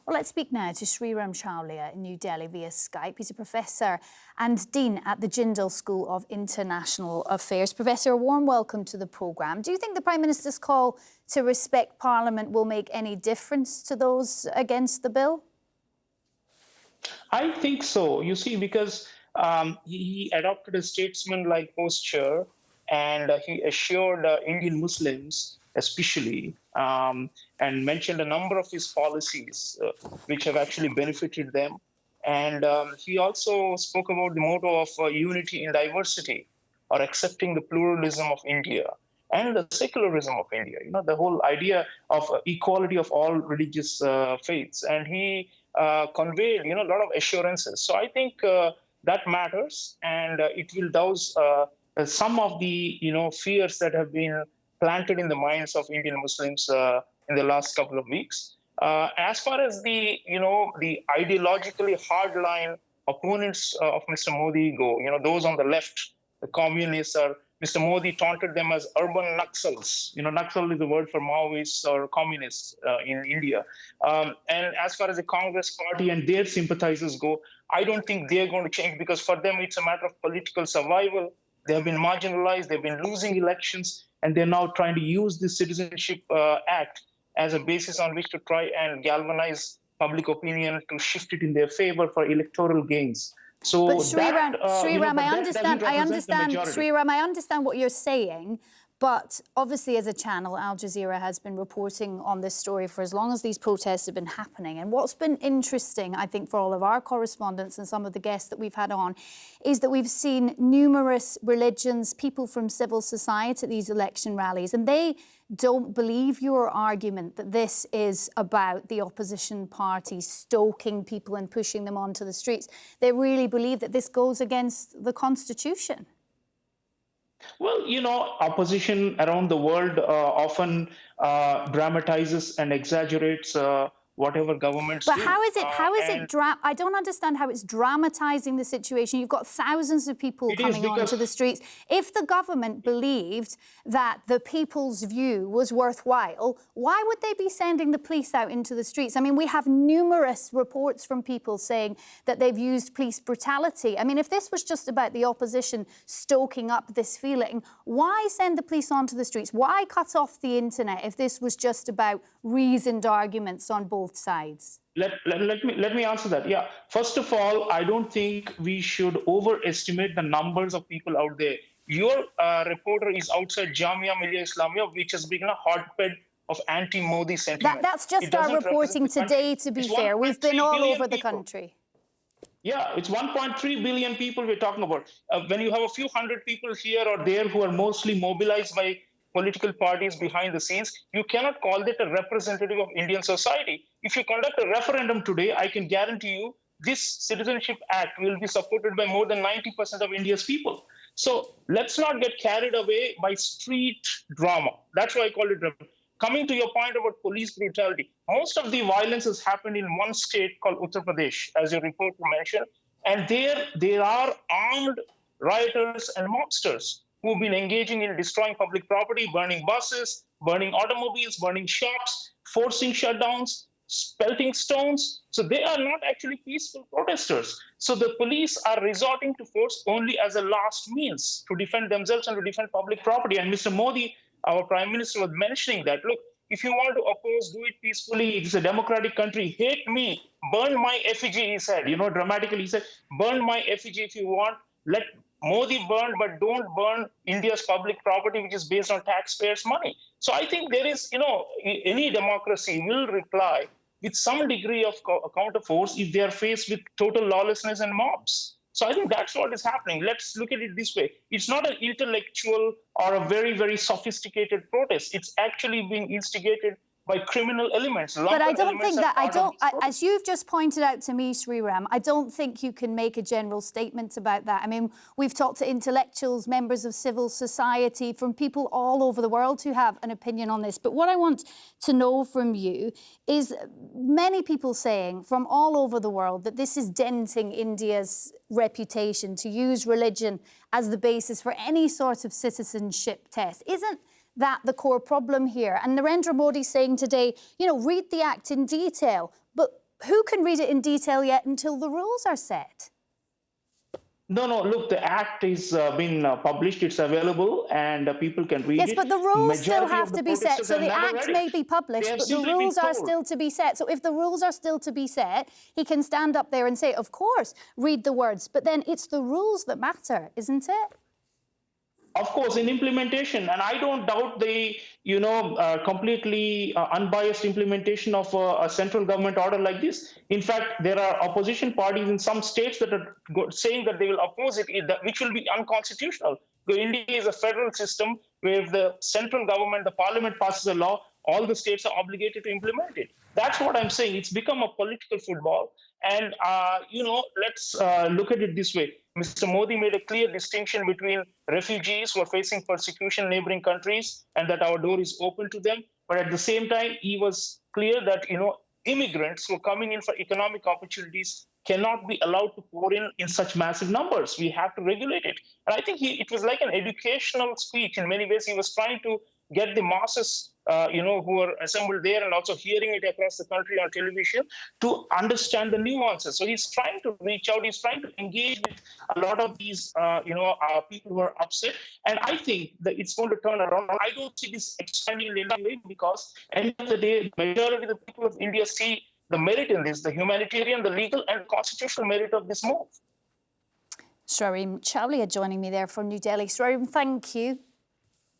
Well, let's speak now to Sreeram Chaulia in New Delhi via Skype. He's a professor and dean at the Jindal School of International Affairs. Professor, a warm welcome to the programme. Do you think the Prime Minister's call to respect Parliament will make any difference to those against the bill? I think so. You see, because he adopted a statesmanlike posture and he assured Indian Muslims especially and mentioned a number of his policies which have actually benefited them. And he also spoke about the motto of unity in diversity, or accepting the pluralism of India and the secularism of India, you know, the whole idea of equality of all religious faiths. And he conveyed, you know, a lot of assurances. So I think that matters, and it will douse some of the, you know, fears that have been planted in the minds of Indian Muslims in the last couple of weeks. As far as the, you know, the ideologically hardline opponents of Mr. Modi go, you know, those on the left, the communists, or Mr. Modi taunted them as urban Naxals. You know, Naxal is the word for Maoists or communists in India. And as far as the Congress party and their sympathizers go, I don't think they're going to change, because for them it's a matter of political survival. They have been marginalized, they've been losing elections, and they're now trying to use the Citizenship Act as a basis on which to try and galvanize public opinion to shift it in their favor for electoral gains. So but Sreeram, Sreeram, I understand what you're saying, but obviously as a channel, Al Jazeera has been reporting on this story for as long as these protests have been happening. And what's been interesting, I think, for all of our correspondents and some of the guests that we've had on, is that we've seen numerous religions, people from civil society at these election rallies, and they don't believe your argument that this is about the opposition party stoking people and pushing them onto the streets. They really believe that this goes against the Constitution. Well, you know, opposition around the world often dramatizes and exaggerates whatever governments but do. how is it? I don't understand how it's dramatizing the situation. You've got thousands of people coming onto the streets. If the government believed that the people's view was worthwhile, why would they be sending the police out into the streets? I mean, we have numerous reports from people saying that they've used police brutality. I mean, if this was just about the opposition stoking up this feeling, why send the police onto the streets? Why cut off the internet if this was just about reasoned arguments on both sides? Let me answer that. Yeah. First of all, I don't think we should overestimate the numbers of people out there. Your reporter is outside Jamia Millia Islamia, which has become a hotbed of anti-Modi sentiment. That's just our reporting today, to be fair. We've been all over the country. Yeah, it's 1.3 billion people we're talking about. When you have a few hundred people here or there who are mostly mobilized by political parties behind the scenes, you cannot call that a representative of Indian society. If you conduct a referendum today, I can guarantee you this Citizenship Act will be supported by more than 90% of India's people. So let's not get carried away by street drama. That's why I call it drama. Coming to your point about police brutality, most of the violence has happened in one state called Uttar Pradesh, as your report mentioned, and there are armed rioters and mobsters who've been engaging in destroying public property, burning buses, burning automobiles, burning shops, forcing shutdowns, pelting stones. So they are not actually peaceful protesters. So the police are resorting to force only as a last means to defend themselves and to defend public property. And Mr. Modi, our Prime Minister, was mentioning that, look, if you want to oppose, do it peacefully. It's a democratic country. Hate me, burn my effigy, he said. You know, dramatically, he said, burn my effigy if you want. Let Modi burn, but don't burn India's public property, which is based on taxpayers' money. So I think there is, you know, any democracy will reply with some degree of counter force if they are faced with total lawlessness and mobs. So I think that's what is happening. Let's look at it this way. It's not an intellectual or a very, very sophisticated protest. It's actually being instigated by criminal elements. But I don't think that, as you've just pointed out to me, Sreeram, I don't think you can make a general statement about that. I mean, we've talked to intellectuals, members of civil society, from people all over the world who have an opinion on this. But what I want to know from you is many people saying from all over the world that this is denting India's reputation to use religion as the basis for any sort of citizenship test. Isn't that the core problem here? And Narendra Modi saying today, you know, read the act in detail. But who can read it in detail yet until the rules are set? No, look, the act is been published, it's available, and people can read it. Yes, but the rules still have to be set. So the act may be published, but the rules are still to be set. So if the rules are still to be set, he can stand up there and say, of course, read the words. But then it's the rules that matter, isn't it? Of course, in implementation, and I don't doubt the, completely unbiased implementation of a central government order like this. In fact, there are opposition parties in some states that are saying that they will oppose it, which will be unconstitutional. Because India is a federal system where if the central government, the parliament passes a law, all the states are obligated to implement it. That's what I'm saying. It's become a political football. And, let's look at it this way. Mr. Modi made a clear distinction between refugees who are facing persecution in neighboring countries and that our door is open to them. But at the same time, he was clear that, immigrants who are coming in for economic opportunities cannot be allowed to pour in such massive numbers. We have to regulate it. And I think it was like an educational speech. In many ways, he was trying to get the masses, who are assembled there and also hearing it across the country on television to understand the nuances. So he's trying to reach out. He's trying to engage with a lot of these, people who are upset. And I think that it's going to turn around. I don't see this expanding in any way because at the end of the day, the majority of the people of India see the merit in this, the humanitarian, the legal and constitutional merit of this move. Sreeram Chaulia joining me there from New Delhi. Sreeram, thank you.